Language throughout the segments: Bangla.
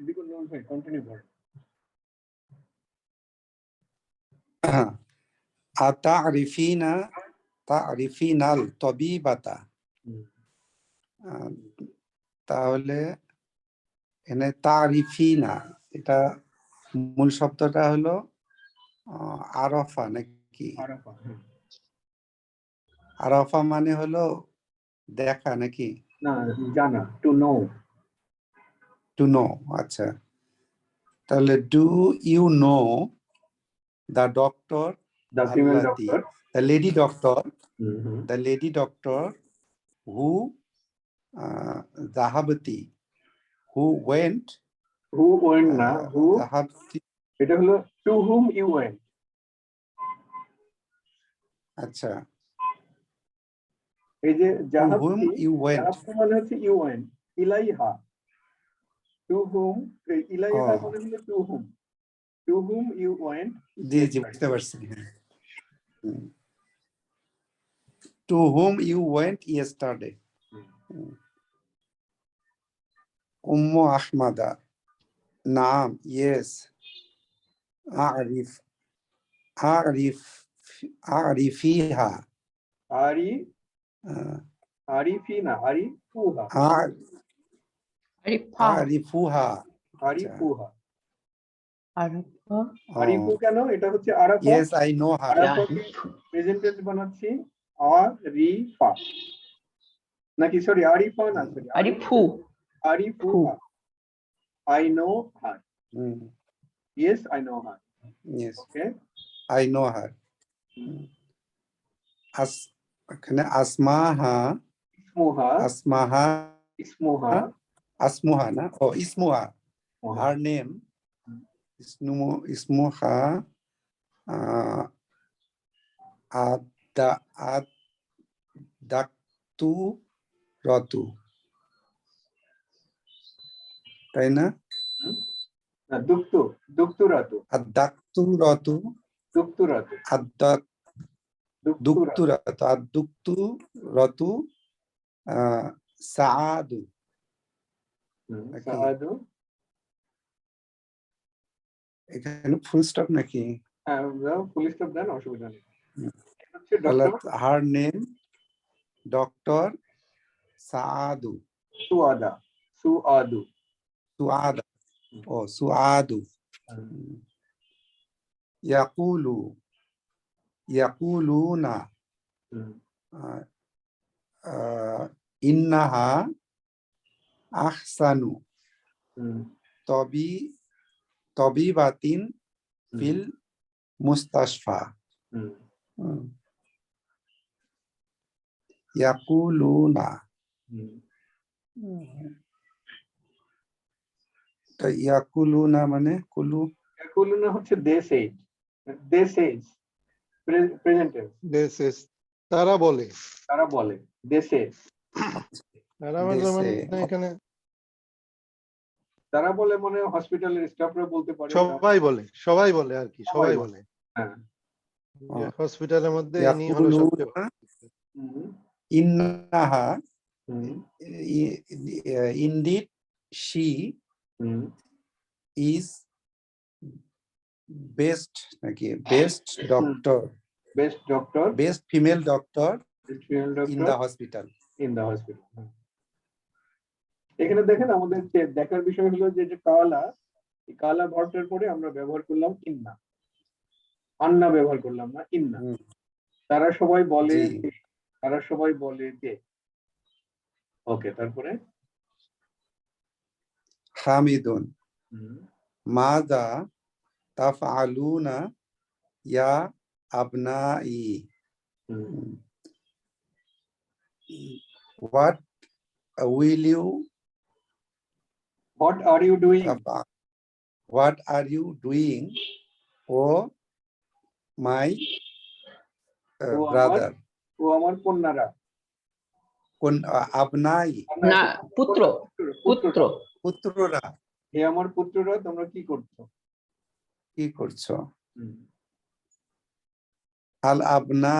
সিদ্দিকুর নূর ভাই কন্টিনিউ করেন। তারিফিনাল তবিবাতা, তাহলে এখানে তারিফিনা, এটা মূল শব্দটা হলো আরাফা নাকি? আরাফা মানে হলো দেখা নাকি? না, জানা, টু নো। টু নো, আচ্ছা। তাহলে do you know the doctor, The female Allati, doctor. the lady doctor who Zahabati, who went না, who Zahabati, এটা হলো to whom you went. আচ্ছা, এই যে to whom you went, মানে হচ্ছে you went, ইলাইহা, to whom, ইলাইহা মানে হলো to whom you went. জি বুঝতে পারছি। To whom you went yesterday. Ummu Ahmada, naam, yes. أعرفيها. عارفينا، عارفوها. أعرفوها. আরিফু কেন? এটা হচ্ছে Arafah. Yes, I know her. Present tense বানাচ্ছি আরিফা, নাকি সরি আরিফা না, sorry আরিফুহা। I know her. Yes, I know her. Yes. Okay. I know her. Asmaha. Asmuha na? Oh, Ismuha. Her name. Ismuha. Adaktu Ratu. তাই না? দুক্তু রাতু। আদাক্তু রাতু। আদুক্তু রাতু। সাআদু। এখানে ফুল স্টপ নাকি? ফুল স্টপ দেন, অসুবিধা নেই। Her name doctor সাআদু। সুআদু। ইয়াকুলুনা ইন্নাহা আহসানু তবিবাতিন ফিল মুস্তাশফা। ইয়াকুলুনা, তো ইয়াকুলুনা মানে ইয়াকুলুনা হচ্ছে they says প্রেজেন্ট টেন্স। তারা বলে they says। তারা মানে এখানে তারা বলে মানে হসপিটালের স্টাফরা বলতে পারে, সবাই বলে আর কি, সবাই বলে। হ্যাঁ, হসপিটালের মধ্যে ইনি হলো সবচেয়ে। ইন্নাহা, indeed she is best doctor, best female doctor in the hospital. এখানে দেখেন আমাদের দেখার বিষয় হলো যে কালা ভার্বটার পরে আমরা ব্যবহার করলাম ইন্না, আন্না ব্যবহার করলাম না, ইন্না। তারা সবাই বলে যে। ওকে, তারপরে হামিদুন মাযা তাফআলুনা ইয়া আবনাই, what are you doing oh my brother? ও আমার কন্যারা। আবনাই না, পুত্ররা। হে আমার পুত্ররা, তোমরা কি করছো? আল আবনা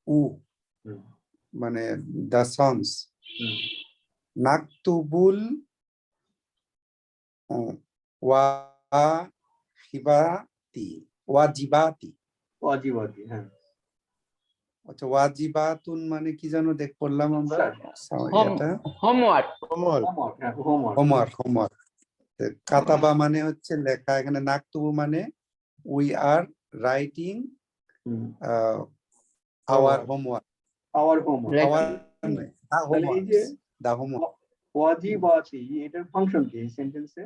উ মানে দ্য সংস হুম, নাকতুবুল ওয়াজিবাতি ওয়াজিবাতি ওয়াজিবাতি, হ্যাঁ। আচ্ছা ওয়াজিবাতুন মানে কি যেন দেখ পড়লাম আমরা এটা হোমওয়ার্ক হোমওয়ার্ক হোমওয়ার্ক, হ্যাঁ, হোমওয়ার্ক। হোমওয়ার্ক হোমওয়ার্ক কাতাবা মানে হচ্ছে লেখা এখানে নাকতুবু মানে we are writing our homework our homework. Our তাহলে এই যে দা হোমওয়ার্ক ওয়াজিবাতি, এটার ফাংশন কি এই সেন্টেন্সে?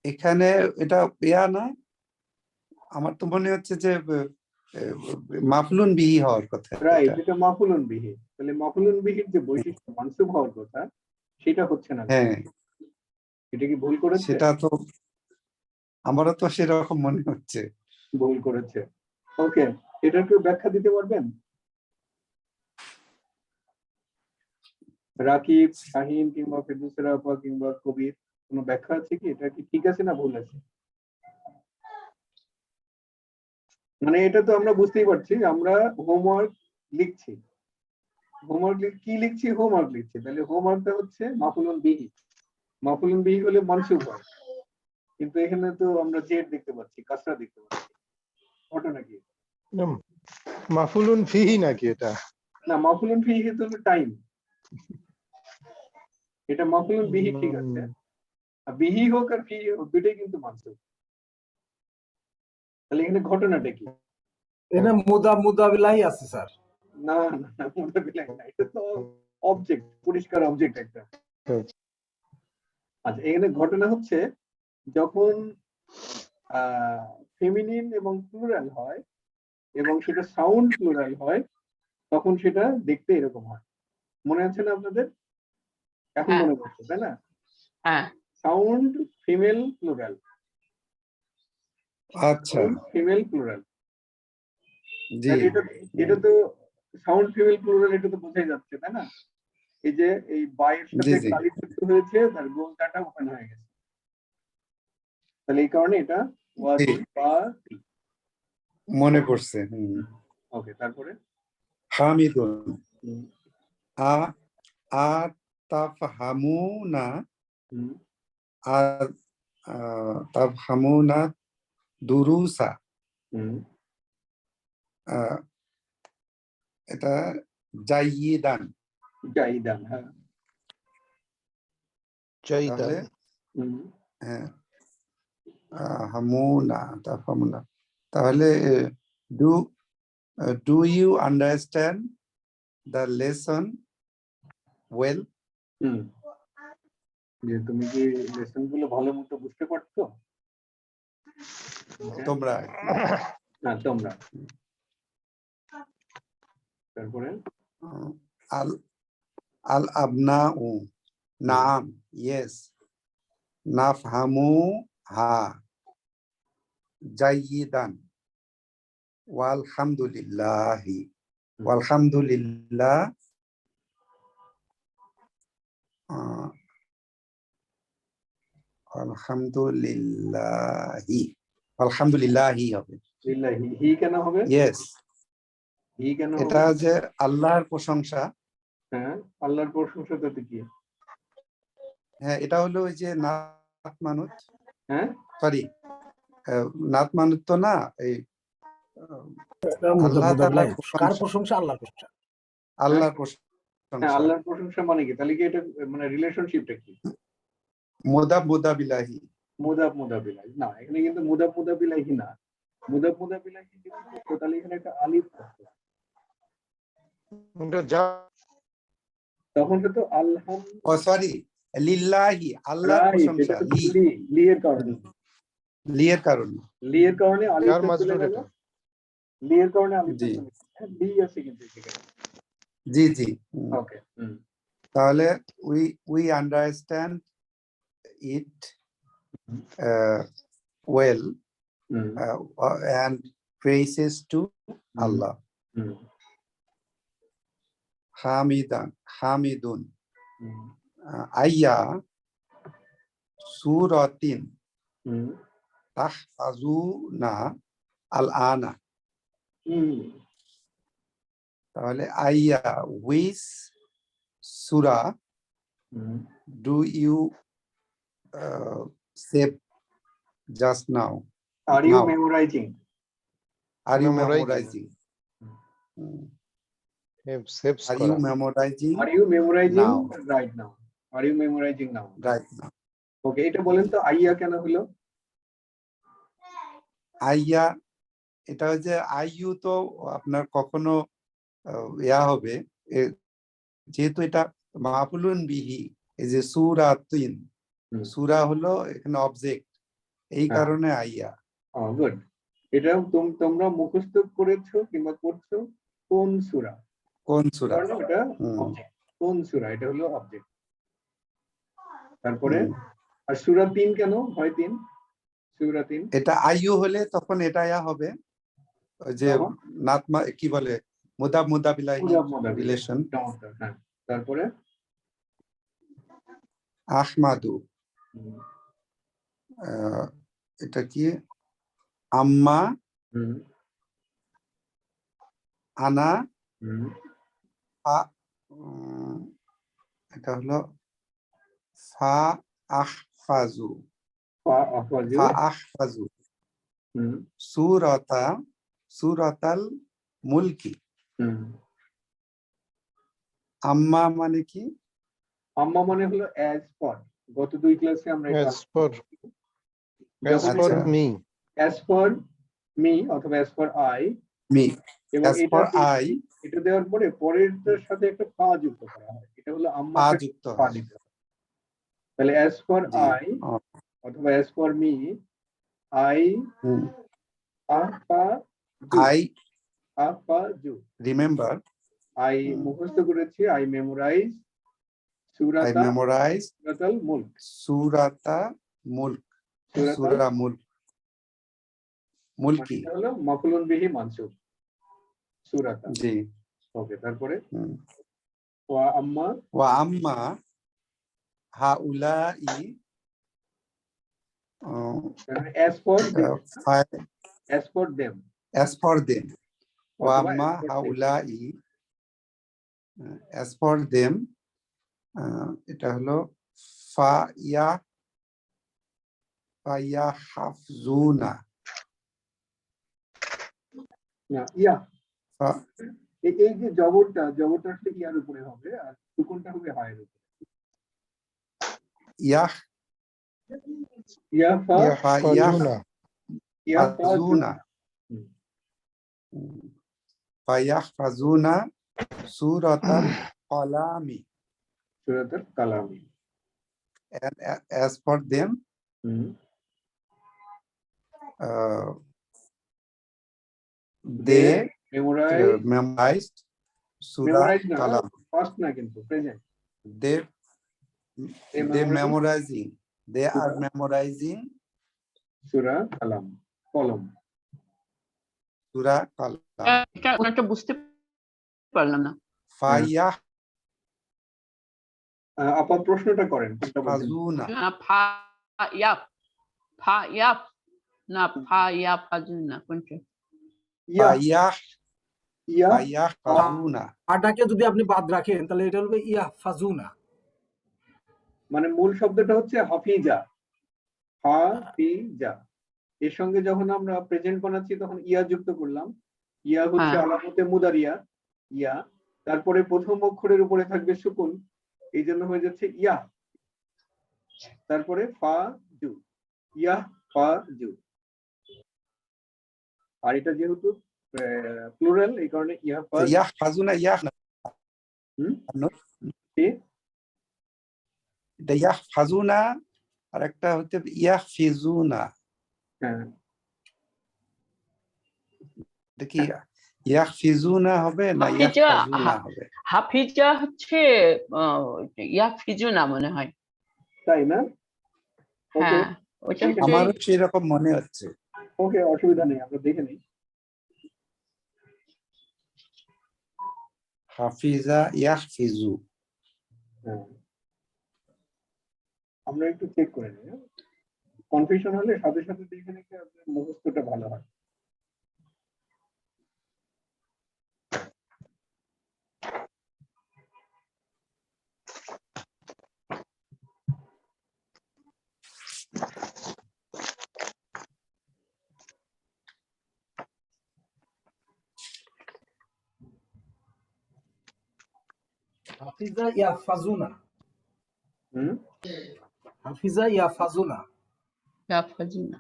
এখানে এটা ইয়া না আমার তো মনে হচ্ছে যে মাফলুন বিহি হওয়ার কথা রাইট, এটা। এটা মাফুলুন বিহি। তাহলে মাফুলুন বিহির যে বৈশিষ্ট্য মানসুব হওয়ার কথা সেটা হচ্ছে না। হ্যাঁ এটা কি ভুল করেছে? সেটা তো আমারও তো সেরকম মনে হচ্ছে। ভুল করেছে। ওকে, এটার কেউ ব্যাখ্যা দিতে পারবেন? রাকিব, শাহিন কিংবা ফেরদৌসের আপা কিংবা কবির, কোনো ব্যাখ্যা আছে কি? এটা কি ঠিক আছে না ভুল আছে? মানে এটা তো আমরা বুঝতেই পারছি যে আমরা হোমওয়ার্ক লিখছি। হোমওয়ার্ক কি লিখছি? হোমওয়ার্ক লিখছি। তাহলে হোমওয়ার্কটা হচ্ছে মাফুলুন বিহি। মাফুলুন বিহি হলে মানসুব হয়, কিন্তু এখানে তো আমরা জেড দেখতে পাচ্ছি, কাসরা দেখতে পাচ্ছি। ঘটনা কি? মাফুলুন ফিহি নাকি এটা? না, মাফুলুন ফিহি তো হলো টাইম। এটা মাফুলুন বিহি ঠিক আছে। আর বিহি হোক আর ফিহি হোক দুটোই কিন্তু মানসুব। তাহলে এখানে ঘটনাটা কি? এটা মুদাবিলাই আছে স্যার। না না না, মুদাবিলাই না, এটা তো অবজেক্ট, পরিষ্কার অবজেক্ট একটা। আচ্ছা, এখানে ঘটনা হচ্ছে যখন ফেমিনিন এবং প্লুরাল হয় এবং সেটা সাউন্ড প্লুরাল হয় তখন সেটা দেখতে এরকম হয়। মনে আছে না আপনাদের? এখন হ্যাঁ। মনে পড়ছে তাই না? হ্যাঁ সাউন্ড ফিমেল প্লুরাল, আচ্ছা ফিমেল প্লুরাল। জি এটা তো সাউন্ড ফিমেল প্লুরাল, এটা তো বোঝাই যাচ্ছে তাই না? এই যে এই বায়ের সাথে জি। কালি যুক্ত হয়েছে, তার গোলটাটা ওপেন হয়ে গেছে। তাহলে এই কারণে এটা ওয়াজিবাতি। মনে পড়ছে। ওকে, তারপরে হামিদুন হুম, আ তাফহামুনা হুম, তাফহামুনা দুরুসা হুম, এটা জাইয়িদান জাইদান, হ্যাঁ। চাইদান। তাহলে হুম, হ্যাঁ হামুনা তাফহামুনা তাহলে do do you understand the lesson well hmm. যে তুমি কি লেসন গুলো ভালো মতো বুঝতে পারছো? তোমরা না, তোমরা। তারপরে আল আল আবনাউ নাম ইয়েস নাফহামু হা জাইয়িদান ওয়ালহামদুলিল্লাহ আলহামদুলিল্লাহি হবে। লিল্লাহি, হি কেন হবে? ইয়েস হি কেন হবে? এটা যে আল্লাহর প্রশংসা। হ্যাঁ, আল্লাহর প্রশংসা করতে কি? হ্যাঁ এটা হলো ওই যে নাত মানুত, হ্যাঁ, সরি নাত মানুত তো না, এই আল্লাহ মুদাবিলাই তাআলার কার প্রশংসা, প্রশংসা? আল্লাহর প্রশংসা। আল্লাহর হ্যাঁ, প্রশংসা আল্লাহর প্রশংসা মানে কি? তাহলে কি এটা মানে রিলেশনশিপটা কি? মুদাবিলাহি মুদাবিলাহি না, এখানে কিন্তু মুদাবিলাহি না। মুদাবিলাহি যদি থাকতো তাহলে এখানে একটা আলিফ থাকতো, তখন তো আলহাম। ও সরি লিল্লাহি আল্লাহর রাইট, প্রশংসা এটা তো লি এর কারণে। লি এর কারণে লি এর কারণে কার আলিফটা চলে মাজরুর গেল। এটা? লি এর কারণে আলিফটা জি চলে গেল। হ্যাঁ, লি আছে কিন্তু এখানে। জি জি ওকে, হুম, তাহলে we understand it well hmm, and praises to Allah. Hmm, Hamidun hmm, ayya suratin hmm, tahfazuna al-ana. হুম। তাহলে আইয়া which surah hmm. do you say just now? Are you Now. memorizing? Are you Memorizing. memorizing? Hmm. Saves Are you করা memorizing Are you memorizing now? right now? Are you memorizing now? Right now. ওকে, এটা বলেন তো আইয়া কেন হলো? আইয়া এটা হচ্ছে আইইউ তো আপনার কখনো ইয়া হবে যেহেতু এটা মাফুলুন বিহি, এই যে সূরাতুন, হুম। সূরা হলো এখানে অবজেক্ট, এই হ্যাঁ। কারণে আইয়া। গুড। এটা তোমরা মুখস্থ করেছো কিংবা করছো কোন সূরা, কোন সূরা? কারণ এটা হুম, অবজেক্ট। কোন সূরা, এটা হলো অবজেক্ট। তারপরে হুম। আর সূরা 3 কেন হয় 3? সূরা 3 এটা আইইউ হলে তখন এটা ইয়া হবে, ওই যে তখন নাতমা কি বলে, মুদাবিলাহি মুদাফ রিলেশন। চমৎকার। হ্যাঁ, তারপরে আহমাদু, হুম, এটা কি আম্মা হুম, আনা হুম, এটা হলো ফা আহফাজু, আফওয়াজু, ফা আহফাজু হুম, সুরাতাল মুলকি। হুম। আম্মা মানে কি? আম্মা মানে হলো অ্যাজ ফর। গত 2 ক্লাসে আমরা এটা as for আচ্ছা। me অ্যাজ ফর মি অথবা অ্যাজ ফর আই, মি, এবং as for I, এটা দেওয়ার পরে পরেরটার সাথে একটা পা যুক্ত করা হয়, এটা হলো আম্মা পা যুক্ত পা হয়। দিতে হয়। তাহলে অ্যাজ ফর জি। আই অথবা as for me, I Apa I zoo, remember, I মুখস্থ করেছি, আই মেমোরাইজ আই মেমোরাইজ সূরাতাল মুলক, সুরাতা মুলক, সূরা মুলকি। এটা হলো মাফউলুন বিহি মানসুব সূরাতা। জি। ওকে, তারপরে হুম। ওয়া আম্মা, ওয়া আম্মা হাউলাই, as for as them for them, ওয়া অথবা আম্মা as for them। হাউলাই as for them, এটা হলো ফায়াহাফজুনা, না, ইয়া, ফা- এই যে জবরটা আসলে ইয়ার উপরে হবে, আর সুকুনটা হবে হায়ের উপরে। ইয়াহ ইয়া ফা yahfazuna ইয়া ফা জু, ফাজুনা, ফায়াহফাজুনা সূরাতাল কলামি, সূরাতুল কালামি। and as for them, হুম, they memorise, memorized Surah memorise না, Kalam. ফার্স্ট না কিন্তু present. They memorizing they are memorizing সূরা কালাম, কলম। Surah Kalam. এটা ওনাটা বুঝতে পারলাম না। ফায়াহফাজুনা, আপা প্রশ্নটা করেন, কোনটা বলছেন? ফা ইয়াপ, ফা ইয়াপ না ফা ইয়াপ না কোনটা? ইয়া, ফায়াহফাজুনা, আটাকে যদি আপনি বাদ রাখেন তাহলে এটা হবে ইয়াহফাজুনা। মানে মূল শব্দটা হচ্ছে হাফিজা, হাফিজা। এর সঙ্গে যখন আমরা প্রেজেন্ট বানাচ্ছি তখন ইয়া যুক্ত করলাম। ইয়া হচ্ছে হ্যাঁ। আলামতে মুদারিয়া, ইয়া। তারপরে প্রথম অক্ষরের উপরে থাকবে সুকুন, এই জন্য হয়ে যাচ্ছে ইয়া। তারপরে ফা জু, ইয়া ফা জু। আর এটা যেহেতু প্লুরাল, এই কারণে ইয়া ফা জু। ইয়াহফাজুনা, হুম, এটা ইয়াহফাজুনা, আর একটা হচ্ছে ইয়াহফিজুনা। হ্যাঁ, এটা কি ইয়াহফিজুনা হবে না হাফিজা, ইয়াহফাজুনা হবে? হাফিজা হচ্ছে ইয়াফিজুনা মনে হয়। তাই না? হ্যাঁ, ওটা হচ্ছে আমারও সেরকম মনে হচ্ছে। ওকে, অসুবিধা নেই, আমরা দেখে নিই। হাফিজা ইয়াহফিজু, হ্যাঁ, আমরা একটু চেক করে নিই। কনফিউশন হলে সাথে সাথে দেখে নিলে আপনার মুখস্থটা ভালো হয়। হাফিজা ইয়াহফাজুনা। হুম হাফিজা ইয়াহফাজুনা। ইয়াহফাজুনা।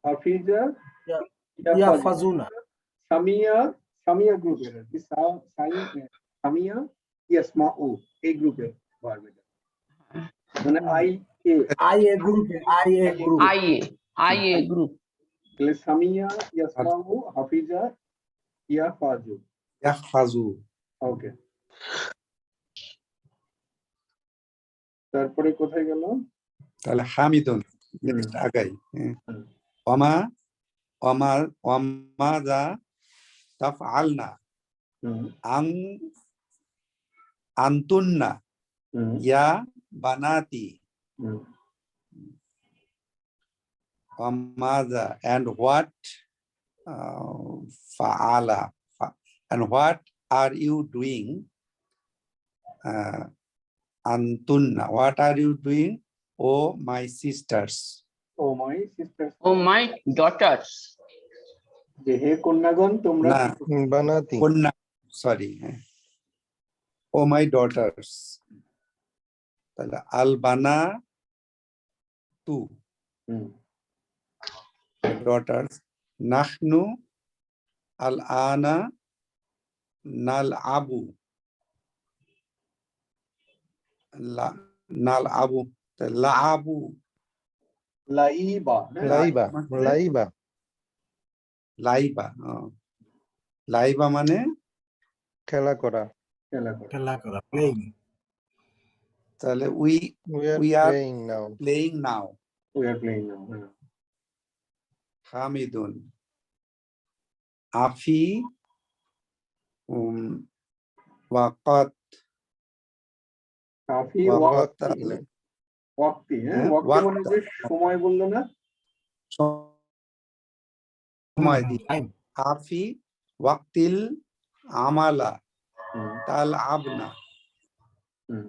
হাফিজা ইয়া- ইয়াহফাজু। ইয়াহফাজুনা। সামিয়া সামিয়া গ্রুপের আর কি সামিয়া ইয়াসমাউ এই গ্রুপের ভার্ব এটা মানে আই এ আই এ গ্রুপে, I A group. IA group. তাহলে সামিয়া ইয়াসমাউ হাফিজা ইয়াহফাজু। ইয়াহফাজু। ওকে, তারপরে কোথায় গেল? তাহলে হামিদুন হুম। আগাই। হুম। ওমা ওমা ওমা যা তাফআলনা হুম আং আনতুন্না হুম ইয়া বানাতি হুম ওমাযা and what fa'ala and what are you doing antunna what are you doing oh my sisters oh my sister, oh my daughters. যে হে কন্যাগণ তোমরা না বানাতি। কন্যা সরি oh my daughters তাহলে আল বানা তু হুম daughters nahnu al ana nal abu nal abu la abu Laiba, হ্যাঁ? লাইবা, মানে- লাইবা। লাইবা লাইবা মানে খেলা করা। খেলা করে। খেলা করা, প্লেইং। তাহলে we We are We are- playing now. playing now We are playing now, হ্যাঁ। hamidun afi waqat কাফি ওয়াক্ত ওয়াক্তি, হ্যাঁ হ্যাঁ, ওয়াক্তি মানে ওয়াক্ত। যে সময় বললো না? সময় দি টাইম। আফি ওয়াক্তিল আমালা হুম তাল আবনা হুম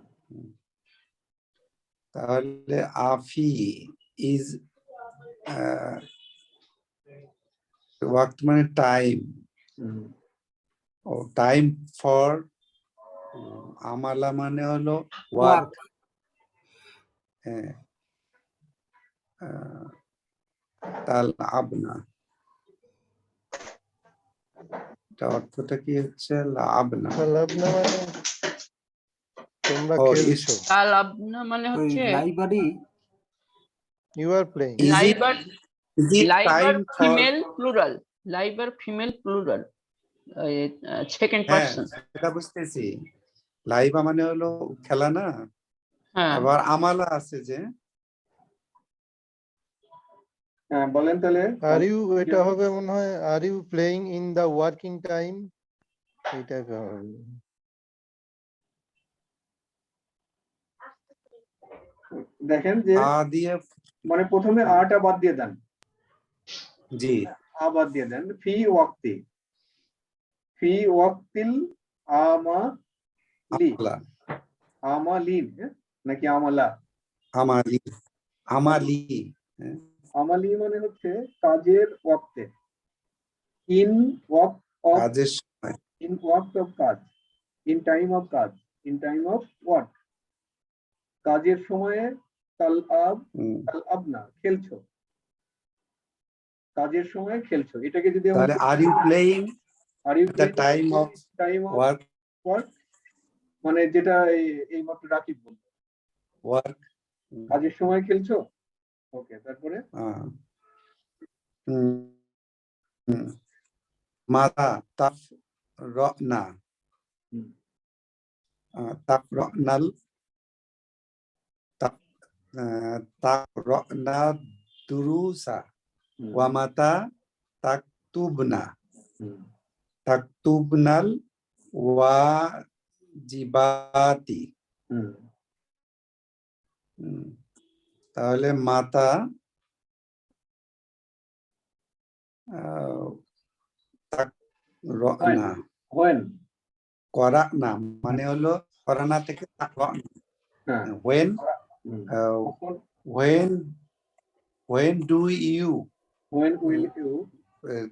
তাহলে আফি ইজ ওয়াক্ত মানে টাইম হুম ও টাইম ফর আমালা মানে হলো ওয়ার্ক তাল আবনা এটা অর্থটা কি হচ্ছে লাবনা লাবনা মানে তোমরা ও, খেলছো। তালাবনা মানে ওই হচ্ছে library. You are playing. Is it- লাইবার is it লাইবার time for ফিমেল প্লুরাল। লাইবার ফিমেল প্লুরাল, সেকেন্ড হ্যাঁ পারসন। সেটা বুঝতেছি লাইবা মানে হলো খেলা না হ্যাঁ, আবার আমালা আছে যে হ্যাঁ বলেন তাহলে। Are you এটা হবে মনে হয় are you playing in the working time? এটা হবে। দেখেন যে আ দিয়ে মানে প্রথমে আটা বাদ দিয়ে দেন, জি আ বাদ দিয়ে দেন। ফি ওয়াক্তি, ফি ওয়াক্তিল আমালি, আমালা আমালিন, হ্যাঁ? নাকি আমালা? আমালি আমালি হ্যাঁ, আমালি মানে হচ্ছে কাজের ওয়াক্তে, ইন ওয়াক্ত অফ, কাজের সময় ইন ওয়াক্ত অফ কাজ, ইন টাইম অফ কাজ, ইন টাইম অফ ওয়ার্ক। কাজের সময়ে কাল আবনা খেলছো, কাজের সময় খেলছো। এটাকে যদি তাহলে are you playing are you the time of time of work work, মানে যেটা এই মাত্র রাকিব বলল, ওয়ার্ক কাজের সময় খেলছো। ওকে, তারপরে মাতা তাফ রনা হুম, তাফ রনাল তাফ রনা দুরুসা হুম, ওয়া মাতা তাকতুবনা হুম, তাকতুবনাল ওয়াজিবাতি হুম, তাহলে মাতা রনা when, করা না মানে হলো করানা থেকে হ্যাঁ, when হুম, কখন, when do you when will you, uh,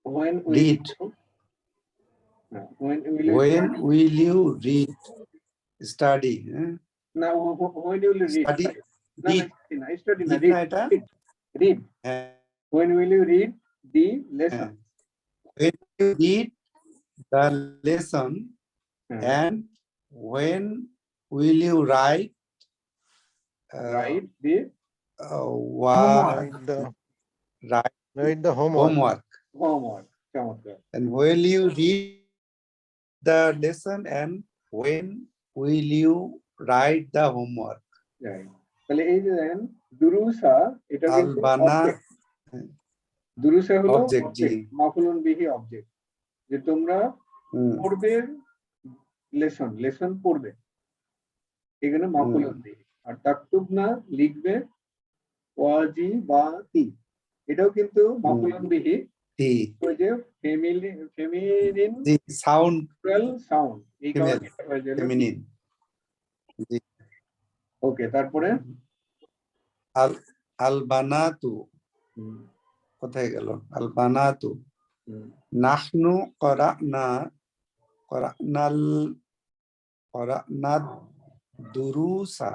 when will Read. you when will you when study? will you read study Now when will you read? study No, read study na read read. না এটা Read. হ্যাঁ, When will you read the lesson? when you read the lesson Hmm. and when will you write Write the Write the write write the homework. homework homework. চমৎকার। and will you read the lesson and when will you write the homework Right. তাহলে এই যে দেখেন দুরুসা এটা কিন্তু আলবানা object। দুরুসা হলো Object, জি। object, মাফুলুন বিহি অবজেক্ট। যে তোমরা পড়বে লেসন পড়বে, এখানে মাফুলুন বিহি। আর তাকতুব না লিখবে ওয়াজিবাতি, এটাও কিন্তু মাফুলুন বিহি। the ওই যে feminine the sound plural sound, এই Female, কারণে হয়ে যাবে। feminine ওকে, তারপরে al albanatu হুম, কোথায় গেল albanatu hmm, nahnu qara'nal durusa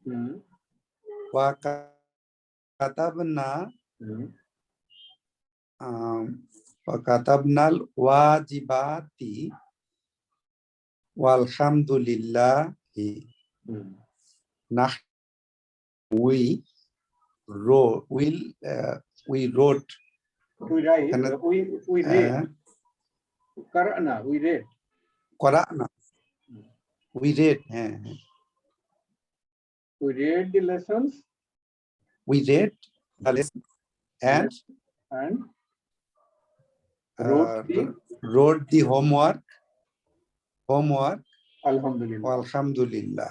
hmm, wa katabna hmm, wa katabnal wajibati walhamdulillahi hmm. nah we wrote we wrote We write, এখানে, we read, qara'na, we read, qara'na we read we read the lessons we read the lesson and and wrote the wrote the homework alhamdulillah. alhamdulillah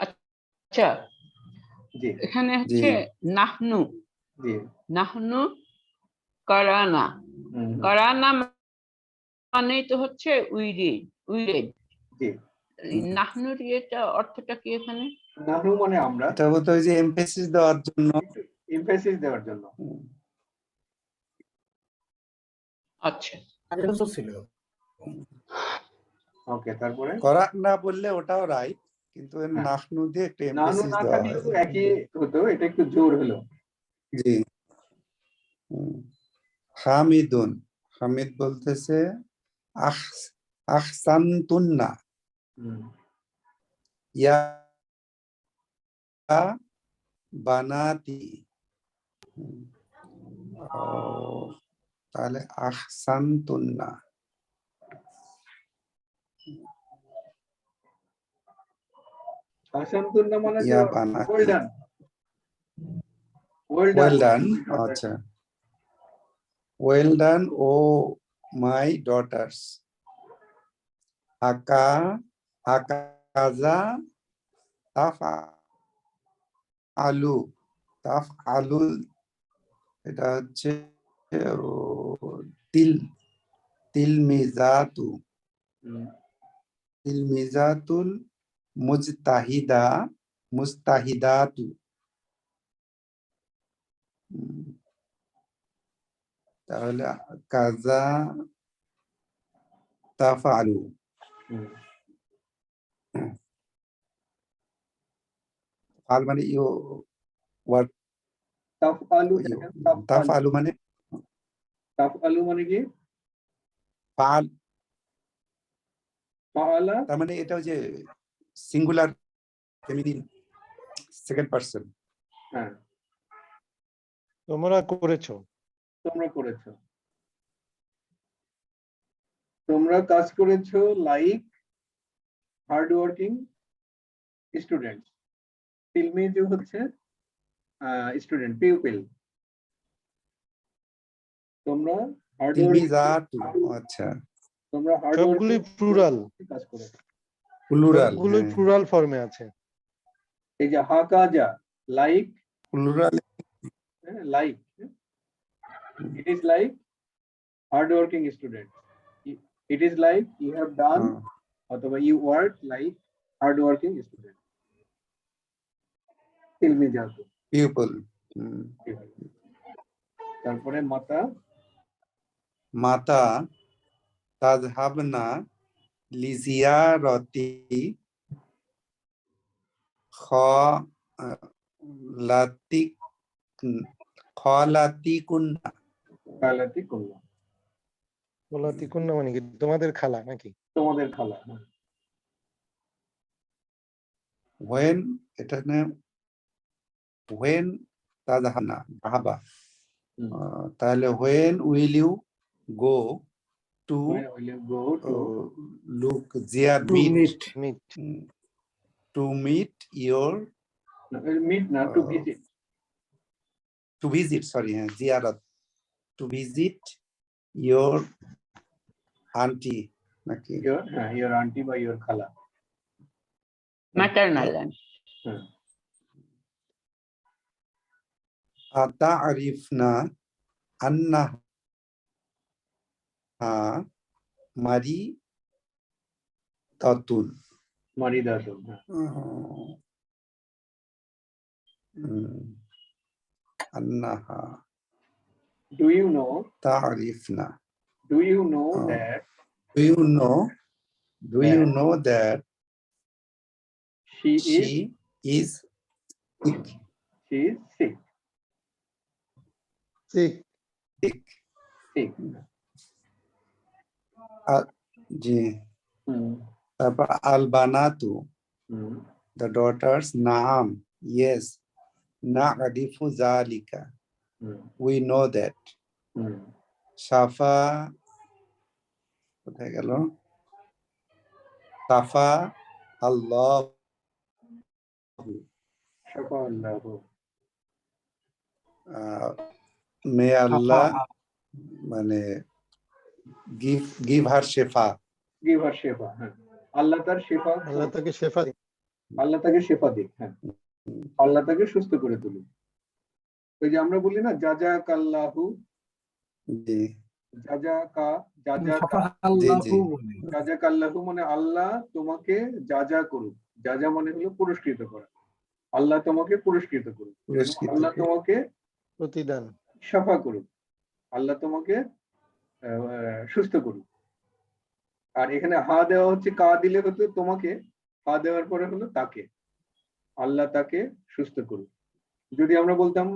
আচ্ছা, জি, এখানে হচ্ছে নাহনু জি, নাহনু কারানা হুম, কারানা মানেই তো হচ্ছে উই রিড জি। নাহনুর এটা অর্থটা কি এখানে? নাহনু মানে আমরা, এটা হতো ওই যে এমফেসিস দেওয়ার জন্য এমফেসিস দেওয়ার জন্য। আচ্ছা, এটা তো ছিল। ওকে, তারপরে করা না বললে ওটাও রাইট, কিন্তু নাহনু দিয়ে একটা নাহনু এমফেসিস না দেওয়া থাকলেও হয় একই হতো, এটা একটু জোর হলো। জি হামিদুন, হামিদ বলতেছে আহসানতুন্না হুম, ইয়া বানাতি তাহলে আহসানতুন্না আহসানতুন্না মানে ইয়া বানাতি ওয়েল ডান, ওয়েল ডান। আচ্ছা, well done O my daughters আকাজা তাফআলু এটা হচ্ছে তিলমিজাতুল মুজতাহিদাতু তাহলে কাজা তাফআলু ফাল মানে ইউ ওয়ার্ক তাফআলু, তাফআলু মানে তাফআলু মানে কি? ফাল, ফাআলা, তার মানে এটা যে সিঙ্গুলার ফেমিনিন সেকেন্ড পারসন। হ্যাঁ, তোমরা করেছো, তোমরা করেছো, তোমরা কাজ করেছো লাইক হার্ড ওয়ার্কিং স্টুডেন্ট। তিলমিজু হচ্ছে স্টুডেন্ট, পিউপিল। তোমরা হার্ড তিলমিজাতু, আচ্ছা তোমরা হার্ড সবগুলি প্লুরাল, কাজ করেছো। প্লুরাল, সবগুলোই প্লুরাল ফর্মে আছে। এই যে হাকাজা, like, plural like, it is like hard working student, it is like you have done অথবা you work like hard working student। People. তারপরে মাতা মাতা তাযহাবনা লিজিয়ারতি খালাতিক খালাতিকুন্না। খালাতি কুন্না, বলা তিকুন্না মানে কি তোমাদের খালা নাকি? তোমাদের খালা। হ্যাঁ। when এটা না when তাযহাবনা যাহাবা, হুম। তাহলে when will you go to When will you go to look their To meet meet. Meet to meet your meet না to Uh, visit? to visit, sorry, ziyarat, to visit your auntie নাকি Your auntie বা your খালা। maternal aunt. হ্যাঁ। আতারিফনা আন্নাহা মারিদাতুন। মারিদাতুন। হ্যাঁ। আন্নাহা Do you know তারিফনা, do you know Oh. that do you know that she she is is sick? sick? ঠিক Sick. জি, হুম। তারপর আল বানাতু, হুম। the daughters, naam, yes, na'rifu zalika, hmm. we know that. হুম। শাফা, কোথায় গেল? শাফা আল্লাহ, শাফা আল্লাহু। may Allah মানে give her শেফা। Give her শেফা। হ্যাঁ। আল্লাহ তার শেফা, আল্লাহ তাকে শেফা দিন। আল্লাহ তাকে শেফা দিক। হ্যাঁ। আল্লাহ তাকে সুস্থ করে তুলুন। ওই যে আমরা বলি না জাযাকাল্লাহু, জি জাযাকাল্লাহু বলে। জাযাকাল্লাহু মানে আল্লাহ তোমাকে যা করুক। যা মানে হলো পুরস্কৃত করা। আল্লাহ তোমাকে পুরস্কৃত করুক। পুরস্কৃত আল্লাহ করুক। তোমাকে প্রতিদান সাফা করুক। আল্লাহ তোমাকে সুস্থ করুক। আর এখানে হা দেওয়া হচ্ছে, কা দিলে হতো তোমাকে, হা দেওয়ার পরে হলো তাকে। আল্লাহ তাকে সুস্থ করুক। যদি আমরা বলতাম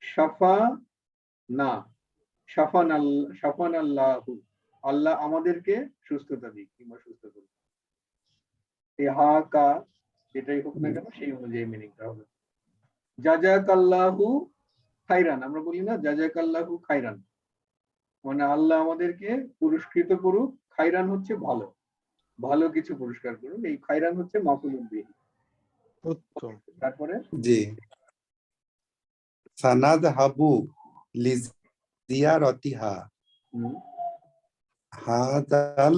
সাফা না, সাফান আল্লাহু, আল্লাহ আমাদেরকে সুস্থতা দিক কিংবা সুস্থ করুক। এই হা কা যেটাই হোক না কেন সেই অনুযায়ী মিনিংটা হবে। জাযাকাল্লাহু খাইরান, আমরা বলি না জাযাকাল্লাহু খাইরান, মানে আল্লাহ আমাদেরকে পুরস্কৃত করুক। খাইরান হচ্ছে ভালো, ভালো কিছু পুরস্কার করুন। এই খাইরান হচ্ছে মাফুলুন বিহি। উত্তম। তারপরে জি, সানাযহাবু লিজিয়ারাতিহা, হুম, হাদাল,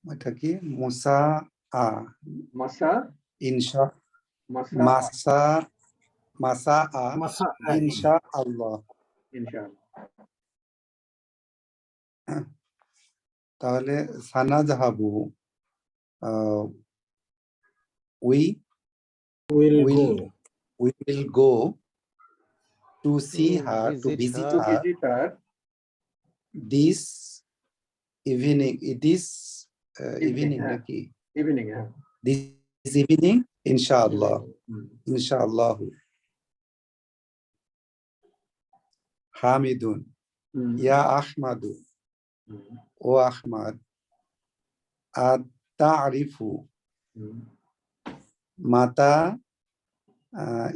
এটা কি মুসা মাসা ইনশা মাসা মাসা মাসা মাসা ইনশাআল্লাহ। ইনশাআল্লাহ। তাহলে সানাযহাবু, we will will go. will go to see To her, to visit visit her. her visitor this evening, this evening হ্যাঁ, নাকি ইভিনিং। হ্যাঁ। this evening ইনশাআল্লাহ। হুম। ইনশাআল্লাহ। হামিদুন, হুম। ইয়া আহমাদু, হুম। ও আহমদ, আতারিফু হুম। মাতা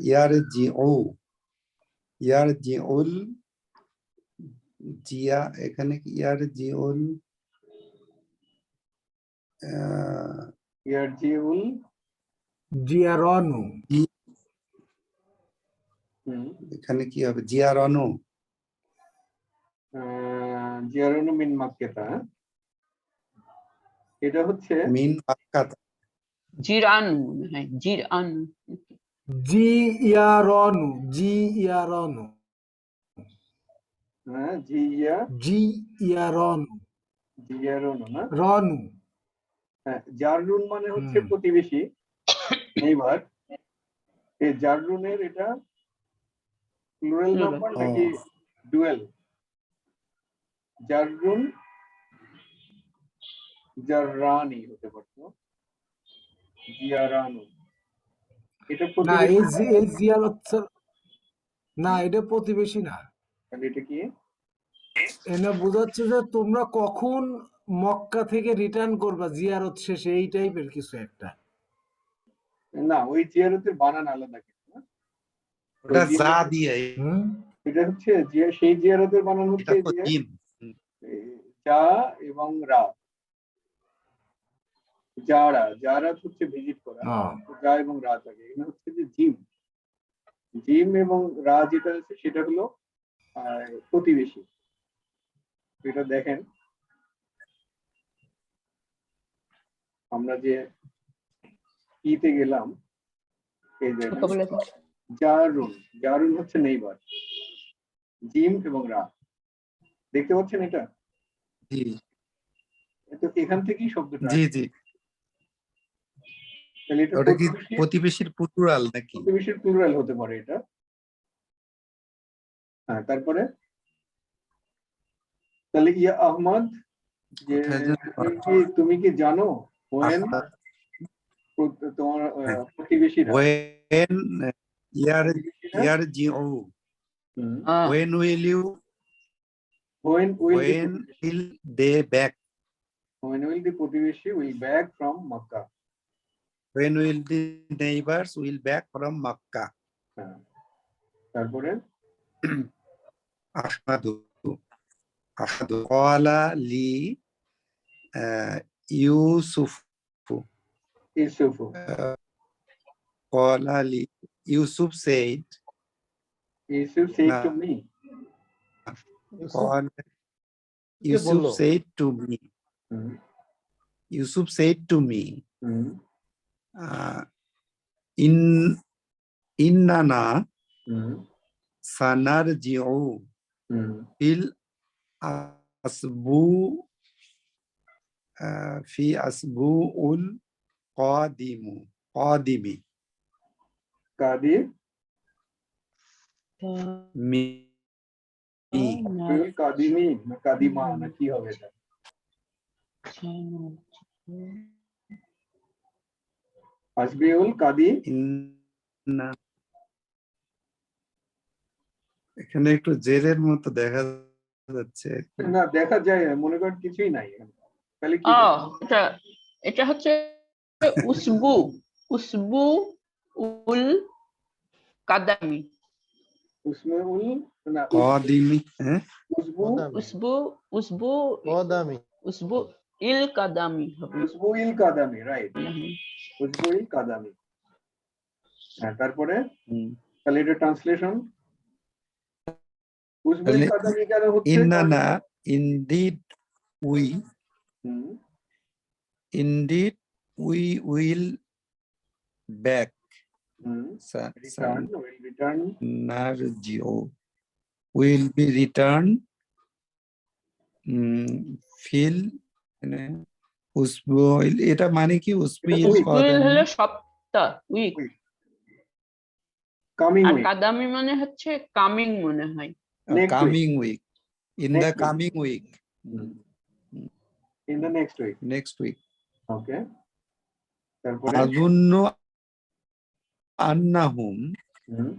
ইয়ারজিউল জিয়া, এখানে কি ইয়ারজিউল ইয়ারজিউল জিয়ারনু। হুম। এখানে কি হবে? জিয়ারনু, জিয়ারনু মিন মাক্কাতা। এটা হচ্ছে মিন মাক্কাত, জিরানু মনে হয়, জিরানু। জিয়ারনু, জিয়ারনু, জিয়ারনু, জিয়ারনু না, রনু। হ্যাঁ। জাররুন মানে হচ্ছে হুম। প্রতিবেশী। এইবার এই জাররুনের এটা প্লুরাল Plural. নাম্বার নাকি ডুয়েল? জাররুন জাররানি হতে পারতো, জিয়ারানু। এটা না প্রতিবেশী এই না, এই জিয়ারত না, এটা প্রতিবেশী না। তাহলে এটা কি? এনে বোঝাচ্ছে যে তোমরা কখন মক্কা থেকে রিটার্ন করবা জিয়ারত শেষে, এই টাইপের কিছু একটা। না, ওই জিয়ারতের বানান আলাদা কিন্তু না? ওটা ওই যা জিয়ারত- দিয়ে, হুম, এটা হচ্ছে সেই জিয়ারতের বানান এটা হচ্ছে তো যে জিম। যা এবং রা। যারা হচ্ছে ভিজিট করা, হ্যাঁ। যা এবং রা থাকে। এখানে হচ্ছে যে জিম, জিম এবং রা যেটা আছে সেটা হলো প্রতিবেশী। এটা দেখেন, আমরা যে ইতে গেলাম, এই দেখেন ওকে বলেছে জারুন হচ্ছে নেইবার, জিম এবং রা। দেখতে পাচ্ছেন এটা? জি তো এখান থেকেই শব্দটা জি আসছে। জি। তাহলে এটা ওটা কি প্রতিবেশীর প্লুরাল নাকি? প্রতিবেশীর প্লুরাল হতে পারে এটা। হ্যাঁ, তারপরে তাহলে ইয়া আহমদ, যে কোথায় যেন তুমি কি জানো হোয়েন তোমার হ্যাঁ। প্রতিবেশীরা when প্রতিবেশীরা ইয়ার জিউ when will you when will when will they back the প্রতিবেশী will back from Makkah? when will the neighbors will back from Makkah? হ্যাঁ, তারপরে আহাদু qala li Yusuf Yusuf, qala li Yusuf said Yusuf said না to me. qala K Yusuf বললো? said to me hmm, Yusuf said to me hmm, in innana hmm, sanarji'u hmm, fil asbu fi asbu'ul qadimi Kadir mi কাদিমি না কাদিমা না কি হবে এটা? আসবিউল কাদি, inna এখানে একটু জেরের মতো দেখা যাচ্ছে। না দেখা যায়, মনে করেন কিছুই নাই এখানে। তাহলে কি ও হবে? এটা এটা হচ্ছে উসবু উসবু উল কাদামি উসমাউল না qadimi উসবু কদামি উসবু উসবু কদামি উসবু ইল কাদামি হবে উসবুইল কাদামি, রাইট, মনে হয়। উসবুইল কাদামি। হ্যাঁ, তারপরে হুম। তাহলে এটা ট্রান্সলেশন উসবুইল তাহলে কাদামি কেন হচ্ছে? innana indeed we hmm, indeed we will back hmm, return sanarji'u will be returned fil usbu'il এটা মানে কি usbu'il week. উইল qadami হলো সপ্তাহ উইক, কামিং আর উইক, কাদামি মানে হচ্ছে কামিং মনে হয়। next coming week in the Next week. coming week in the next week. next week okay, তারপরে azunnu annahum হুম,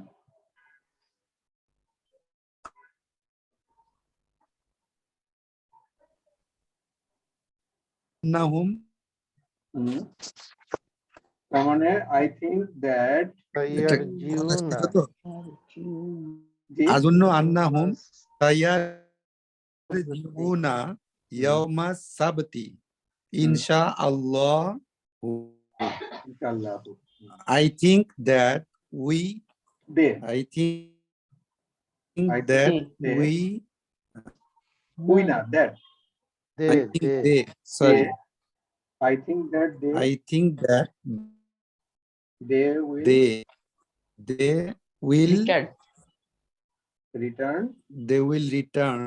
হুম, তার মানে আই থিংক দ্যাট এটা সাইয়ারজিউনা তো জি azunnu annahum sayarji'una yawma sabti insha Allah ইনশাআল্লাহ I think that we they I think I that think they- we we না that they I think they they sorry I think that I think that they will they will return return they will return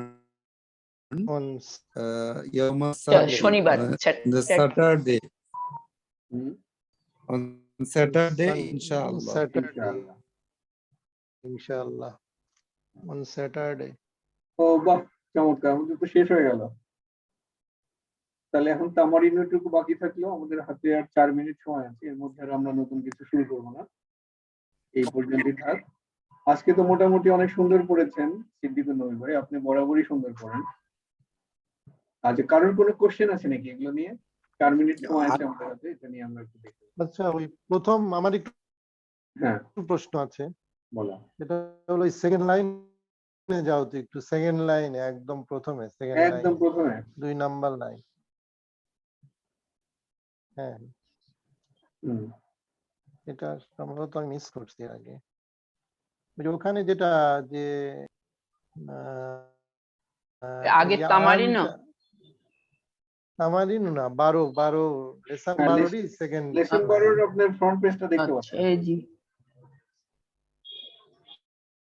on yawm sabti শনিবার the Saturday hmm, on Saturday inshallah Saturday ইনশাআল্লাহ। ইনশাআল্লাহ অন স্যাটারডে। ও বাহ, চমৎকার, আমাদের তো শেষ হয়ে গেল। তাহলে এখন তামারিনটুকু বাকি থাকলো, আমাদের হাতে আর 4 মিনিট সময় আছে, এর মধ্যে আর আমরা নতুন কিছু শুরু করবো না, এই পর্যন্তই থাক। আজকে তো মোটামুটি অনেক সুন্দর পড়েছেন সিদ্দিকুর নবী ভাই, আপনি বরাবরই সুন্দর পড়েন। আচ্ছা, কারোর কোনো কোশ্চেন আছে নাকি এগুলো নিয়ে? 4 মিনিট সময় আছে আমাদের হাতে, এটা নিয়ে আমরা একটু দেখি। আচ্ছা, ওই প্রথম আমার একটু হ্যাঁ, প্রশ্ন আছে, বলো। এটা হলো ওই সেকেন্ড লাইনে যাও তো একটু, সেকেন্ড লাইনে একদম প্রথমে, সেকেন্ড লাইন একদম প্রথমে 2 নাম্বার লাইন। হ্যাঁ, হুম, এটা সম্ভবত আমি মিস করছি আগে। ওই যে ওখানে যেটা যে আগে তামারিনো। তামারিন না, 12 লেসন হ্যাঁ, 12 সেকেন্ড। লেসন 12 আপনার ফ্রন্ট পেজটা দেখতে আচ্ছা, পাচ্ছেন। এই জি।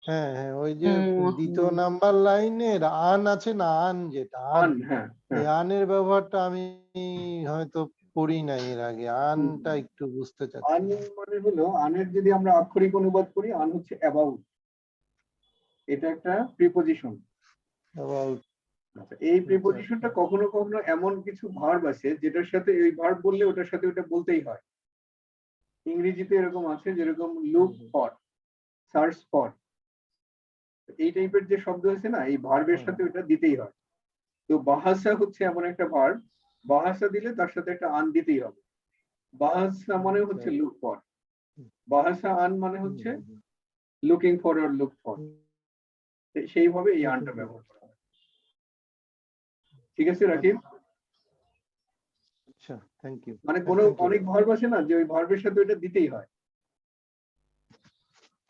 হ্যাঁ হ্যাঁ, ওই যে হুম, দ্বিতীয় নাম্বার লাইনের আন আছে না, আন যেটা আন, হ্যাঁ এই হ্যাঁ, আনের ব্যবহারটা আমি হয়তো পড়ি নাই এর আগে, আনটা একটু বুঝতে চাচ্ছি। আন মানে হলো, আনের যদি আমরা আক্ষরিক অনুবাদ করি, আন হচ্ছে অ্যাবাউট, এটা একটা প্রিপজিশন। About, আচ্ছা, এই প্রিপজিশনটা কখনো কখনো এমন কিছু ভার্ব আছে যেটার সাথে এই ভার্ব বললে ওটার সাথে ওটা বলতেই হয়। ইংরেজিতে এরকম আছে, যেরকম লুক ফর, সার্চ ফর, এই টাইপের যে শব্দ আছে না, এই ভার্বের সাথে ওটা দিতেই হয়। তো বাহাসা হচ্ছে এমন একটা ভার্ব, বাহাসা দিলে তার সাথে একটা আন দিতেই হবে। বাহাসা মানে হচ্ছে লুক ফর, বাহাসা আন মানে হচ্ছে লুকিং ফর আর লুক ফর, সেইভাবে এই আনটা ব্যবহার করা হয়। ঠিক আছে রাকিব? আচ্ছা, থ্যাংক ইউ। মানে কোনো অনেক ভার্ব আছে না যে ওই ভার্বের সাথে ওটা দিতেই হয়।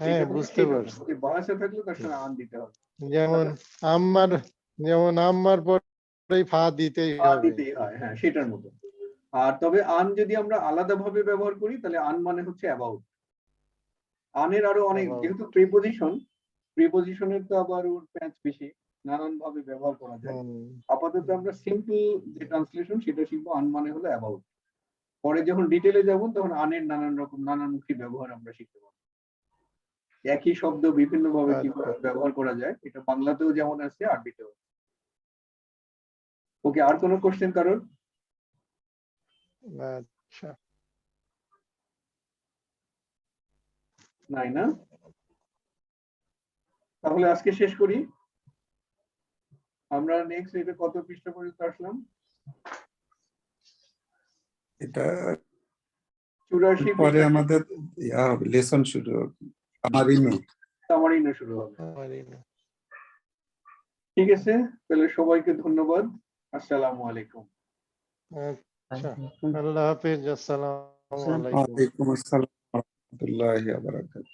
হ্যাঁ, এটা হলো বুঝতে সেই পারছি। যে বাহাসা থাকলে তার সাথে আন দিতে হবে। যেমন আম্মার, যেমন আম্মার পরেই ফা দিতেই আন হবে। দিতেই হয়, হ্যাঁ সেটার মতো। আর তবে আন যদি আমরা আলাদাভাবে ব্যবহার করি তাহলে আন মানে হচ্ছে অ্যাবাউট। আনের আরো অনেক, About. যেহেতু প্রিপজিশন, প্রিপজিশনের তো আবার ওর প্যাচ বেশি, নানান ভাবে ব্যবহার করা যায়। আপাতত আমরা সিম্পল যে ট্রান্সলেশন সেটা শিখবো, আন মানে হলো অ্যাবাউট। পরে যখন ডিটেলে যাব তখন আনের নানান রকম নানামুখী ব্যবহার আমরা শিখতে পারবো। একই শব্দ বিভিন্ন ভাবে কিভাবে ব্যবহার করা যায়, এটা বাংলাতেও যেমন আছে, আরবিতেও। ওকে, আর কোনো কোশ্চেন কারোর? আচ্ছা, নাই না? তাহলে আজকে শেষ করি। আমরা নেক্সট এটা কত পৃষ্ঠা পর্যন্ত আসলাম? এটা 84 পরে পৃষ্ঠা। আমাদের ইয়া হবে, লেসন শুরু হবে, তামারিনো। তামারিনো শুরু হবে। তামারিনো। ঠিক আছে, তাহলে সবাইকে ধন্যবাদ। আসসালামু আলাইকুম। আচ্ছা, আল্লাহ হাফেজ, আসসালামু আলাইকুম। ওয়ালাইকুম আসসালাম ওয়া রাহমাতুল্লাহি ওয়া বারাকাতুহু।